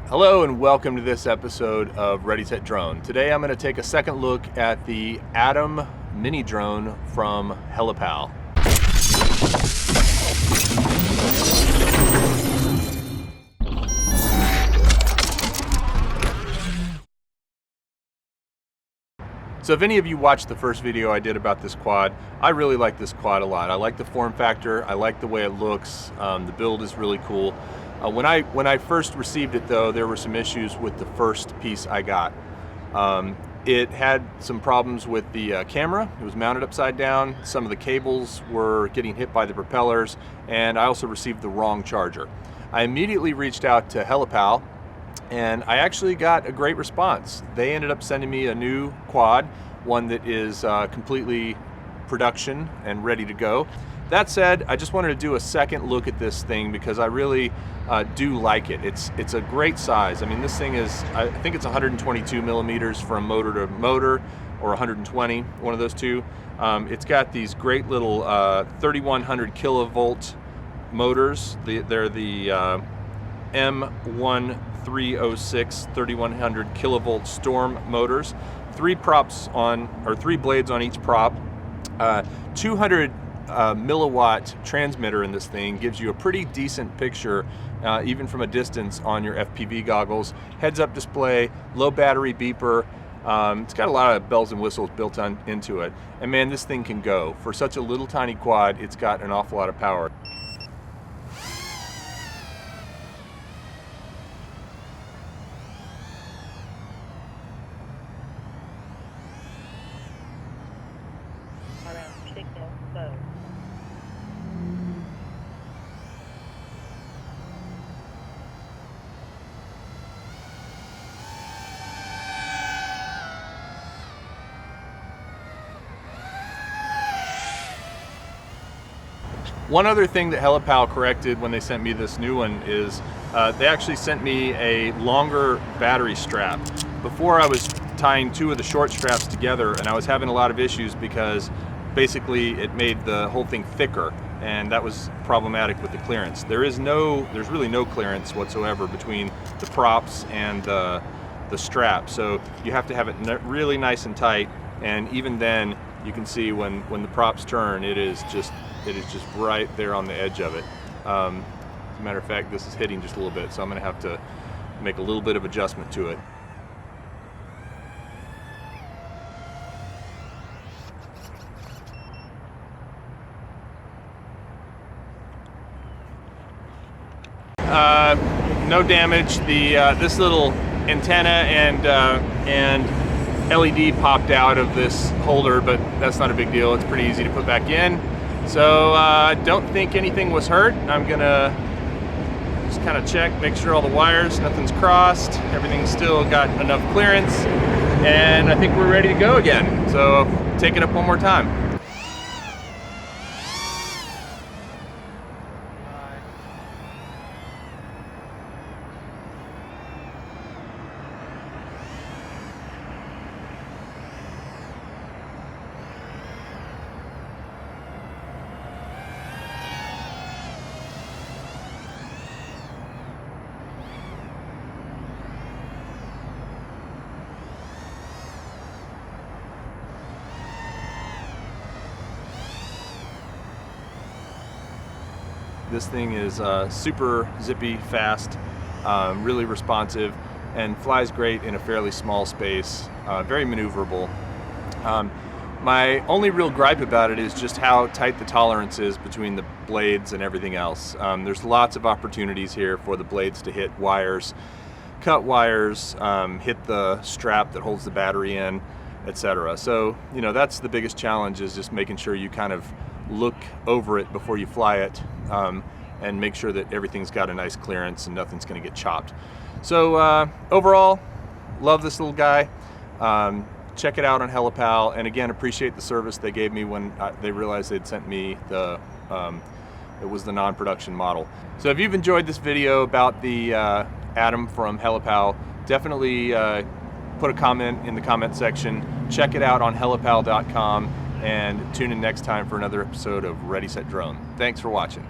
Hello and welcome to this episode of Ready Set Drone. Today I'm going to take a second look at the Atom mini drone from HeliPal. So if any of you watched the first video I did about this quad, I really like this quad a lot. I like the form factor, I like the way it looks, the build is really cool. When I first received it though, there were some issues with the first piece I got. It had some problems with the camera. It was mounted upside down. Some of the cables were getting hit by the propellers, and I also received the wrong charger. I immediately reached out to HeliPal, and I actually got a great response. They ended up sending me a new quad, one that is completely production and ready to go. That said, I just wanted to do a second look at this thing because I really do like it. It's a great size. I mean, this thing is, I think it's 122 millimeters from motor to motor, or 120, one of those two. It's got these great little 3100 kilovolt motors. They're the M1306 3100 kilovolt Storm motors. Three blades on each prop. 200 milliwatt transmitter in this thing gives you a pretty decent picture even from a distance on your FPV goggles. Heads-up display, low battery beeper. It's got a lot of bells and whistles built into it, and man, this thing can go. For such a little tiny quad, it's got an awful lot of power. One other thing that HeliPal corrected when they sent me this new one is they actually sent me a longer battery strap. Before, I was tying two of the short straps together and I was having a lot of issues because basically it made the whole thing thicker, and that was problematic with the clearance. There's really no clearance whatsoever between the props and the strap, so you have to have it really nice and tight, and even then you can see when the props turn, it is just right there on the edge of it. As a matter of fact, this is hitting just a little bit, so I'm going to have to make a little bit of adjustment to it. No damage. This little antenna and LED popped out of this holder, but that's not a big deal. It's pretty easy to put back in. So I don't think anything was hurt. I'm gonna just kind of check, make sure all the wires, nothing's crossed, everything's still got enough clearance, and I think we're ready to go again. So take it up one more time. This thing is super zippy, fast, really responsive, and flies great in a fairly small space, very maneuverable. My only real gripe about it is just how tight the tolerance is between the blades and everything else. There's lots of opportunities here for the blades to hit wires, cut wires, hit the strap that holds the battery in, etc. So, you know, that's the biggest challenge, is just making sure you kind of look over it before you fly it, and make sure that everything's got a nice clearance and nothing's going to get chopped. So overall, love this little guy. Check it out on HeliPal, and again, appreciate the service they gave me when they realized they'd sent me it was the non-production model. So if you've enjoyed this video about the Atom from HeliPal, definitely put a comment in the comment section. Check it out on helipal.com, and tune in next time for another episode of Ready Set Drone. Thanks for watching.